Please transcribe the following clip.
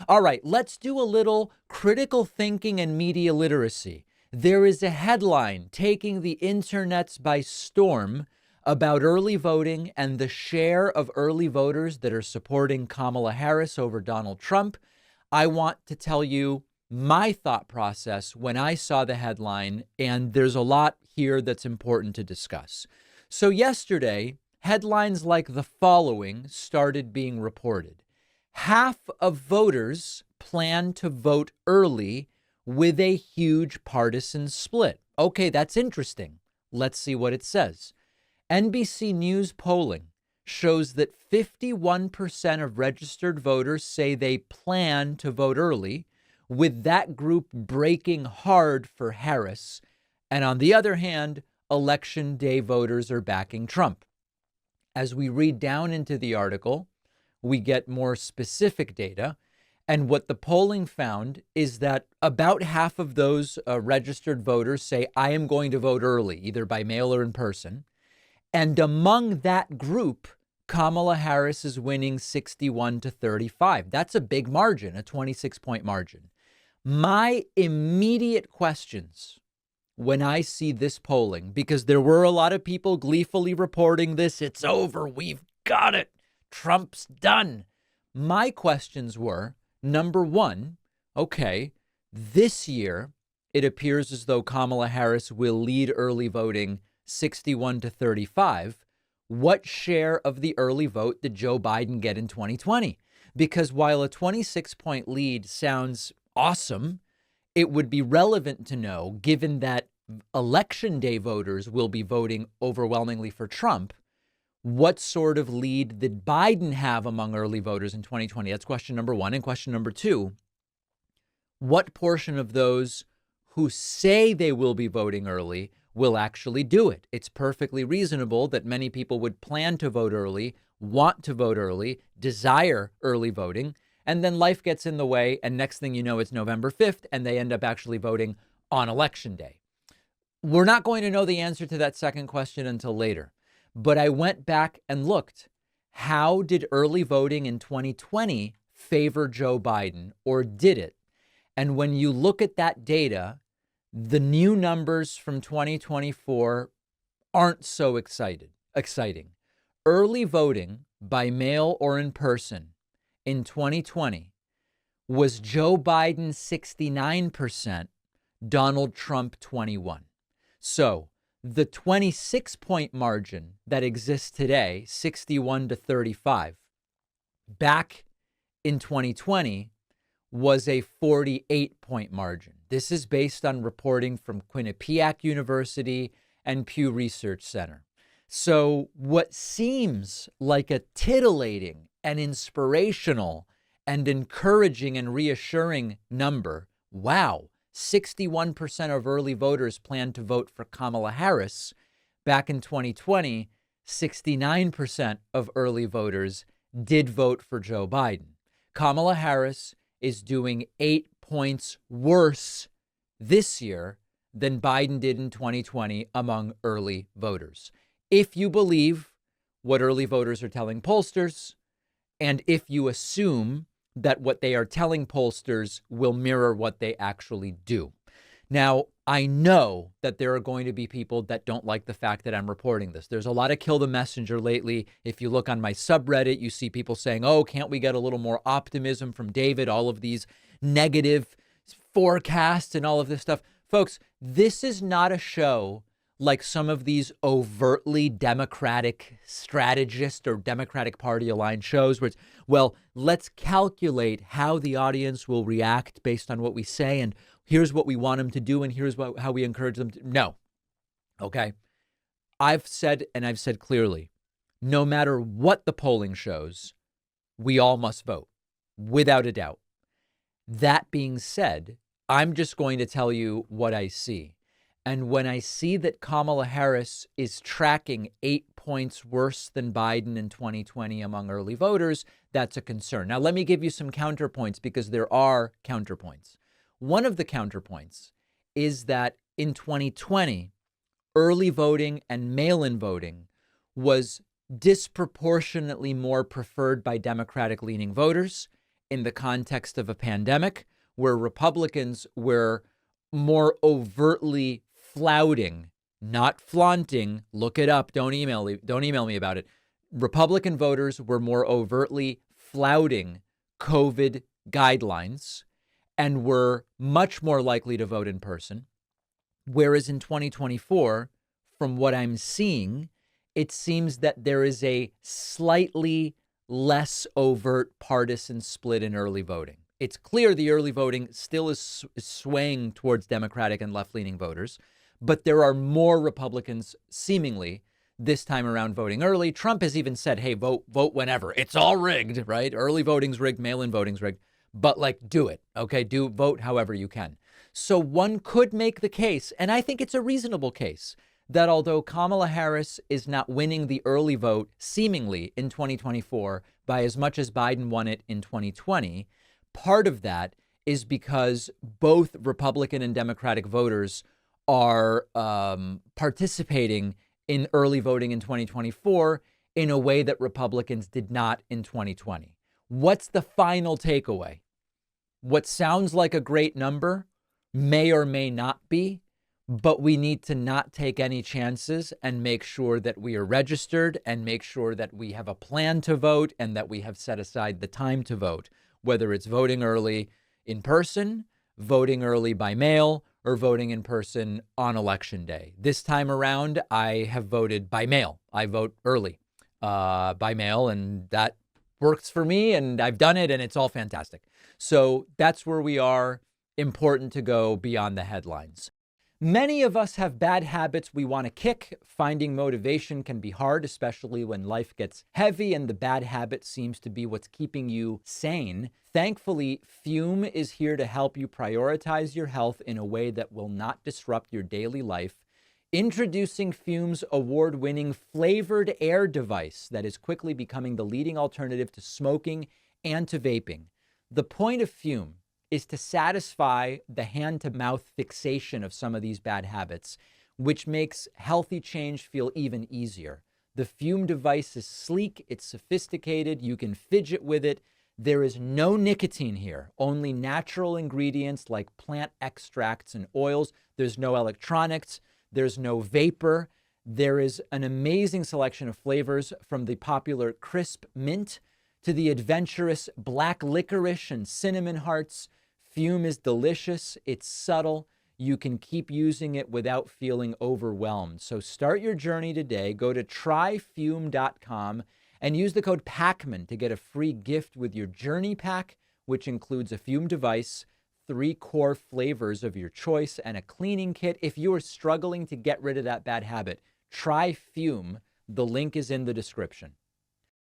All right, let's do a little critical thinking and media literacy. There is a headline taking the internets by storm about early voting and the share of early voters that are supporting Kamala Harris over Donald Trump. I want to tell you my thought process when I saw the headline, and there's a lot here that's important to discuss. So yesterday, headlines like the following started being reported. Half of voters plan to vote early with a huge partisan split. Okay, that's interesting. Let's see what it says. NBC News polling shows that 51% of registered voters say they plan to vote early, with that group breaking hard for Harris. And on the other hand, election day voters are backing Trump. As we read down into the article, we get more specific data. And what the polling found is that about half of those registered voters say, I am going to vote early, either by mail or in person. And among that group, Kamala Harris is winning 61-35. That's a big margin, a 26-point margin. My immediate questions when I see this polling, because there were a lot of people gleefully reporting this, it's over, we've got it, Trump's done. My questions were, number one, okay, this year it appears as though Kamala Harris will lead early voting 61-35. What share of the early vote did Joe Biden get in 2020? Because while a 26-point lead sounds awesome, it would be relevant to know, given that election day voters will be voting overwhelmingly for Trump, what sort of lead did Biden have among early voters in 2020? That's question number one. And question number two, what portion of those who say they will be voting early will actually do it? It's perfectly reasonable that many people would plan to vote early, want to vote early, desire early voting, and then life gets in the way. And next thing you know, it's November 5th, and they end up actually voting on election day. We're not going to know the answer to that second question until later. But I went back and looked. How did early voting in 2020 favor Joe Biden, or did it? And when you look at that data, the new numbers from 2024 aren't so exciting. Early voting by mail or in person in 2020 was Joe Biden 69%, Donald Trump 21%. So the 26-point margin that exists today, 61-35, back in 2020 was a 48-point margin. This is based on reporting from Quinnipiac University and Pew Research Center. So what seems like a titillating and inspirational and encouraging and reassuring number, wow, 61% of early voters plan to vote for Kamala Harris. Back in 2020, 69% of early voters did vote for Joe Biden. Kamala Harris is doing 8 points worse this year than Biden did in 2020 among early voters. If you believe what early voters are telling pollsters, and if you assume that what they are telling pollsters will mirror what they actually do. Now, I know that there are going to be people that don't like the fact that I'm reporting this. There's a lot of kill the messenger lately. If you look on my subreddit, you see people saying, oh, can't we get a little more optimism from David? All of these negative forecasts and all of this stuff. Folks, this is not a show like some of these overtly Democratic strategist or Democratic Party aligned shows where it's, well, let's calculate how the audience will react based on what we say. And here's what we want them to do. And here's how we encourage them to. No. Okay. I've said clearly, no matter what the polling shows, we all must vote without a doubt. That being said, I'm just going to tell you what I see. And when I see that Kamala Harris is tracking 8 points worse than Biden in 2020 among early voters, that's a concern. Now, let me give you some counterpoints because there are counterpoints. One of the counterpoints is that in 2020, early voting and mail-in voting was disproportionately more preferred by Democratic-leaning voters in the context of a pandemic, where Republicans were more overtly flouting, not flaunting. Look it up. Don't email me about it. Republican voters were more overtly flouting COVID guidelines and were much more likely to vote in person. Whereas in 2024, from what I'm seeing, it seems that there is a slightly less overt partisan split in early voting. It's clear the early voting still is swaying towards Democratic and left-leaning voters, but there are more Republicans seemingly this time around voting early. Trump has even said, hey, vote whenever. It's all rigged, right? Early voting's rigged, mail-in voting's rigged, but do it, okay? Vote however you can. So one could make the case, and I think it's a reasonable case, that although Kamala Harris is not winning the early vote seemingly in 2024 by as much as Biden won it in 2020, part of that is because both Republican and Democratic voters are participating in early voting in 2024 in a way that Republicans did not in 2020. What's the final takeaway? What sounds like a great number may or may not be, but we need to not take any chances and make sure that we are registered and make sure that we have a plan to vote and that we have set aside the time to vote, whether it's voting early in person, voting early by mail, or voting in person on Election Day. This time around, I have voted by mail. I vote early by mail, and that works for me, and I've done it, and it's all fantastic. So that's where we are. Important to go beyond the headlines. Many of us have bad habits we want to kick. Finding motivation can be hard, especially when life gets heavy and the bad habit seems to be what's keeping you sane. Thankfully, Fume is here to help you prioritize your health in a way that will not disrupt your daily life. Introducing Fume's award-winning flavored air device that is quickly becoming the leading alternative to smoking and to vaping. The point of Fume is to satisfy the hand-to-mouth fixation of some of these bad habits, which makes healthy change feel even easier. The Fume device is sleek, it's sophisticated, you can fidget with it. There is no nicotine here, only natural ingredients like plant extracts and oils. There's no electronics, there's no vapor. There is an amazing selection of flavors, from the popular crisp mint to the adventurous black licorice and cinnamon hearts. Fume is delicious. It's subtle. You can keep using it without feeling overwhelmed. So start your journey today. Go to tryfume.com and use the code PACMAN to get a free gift with your journey pack, which includes a Fume device, 3 core flavors of your choice, and a cleaning kit. If you are struggling to get rid of that bad habit, try Fume. The link is in the description.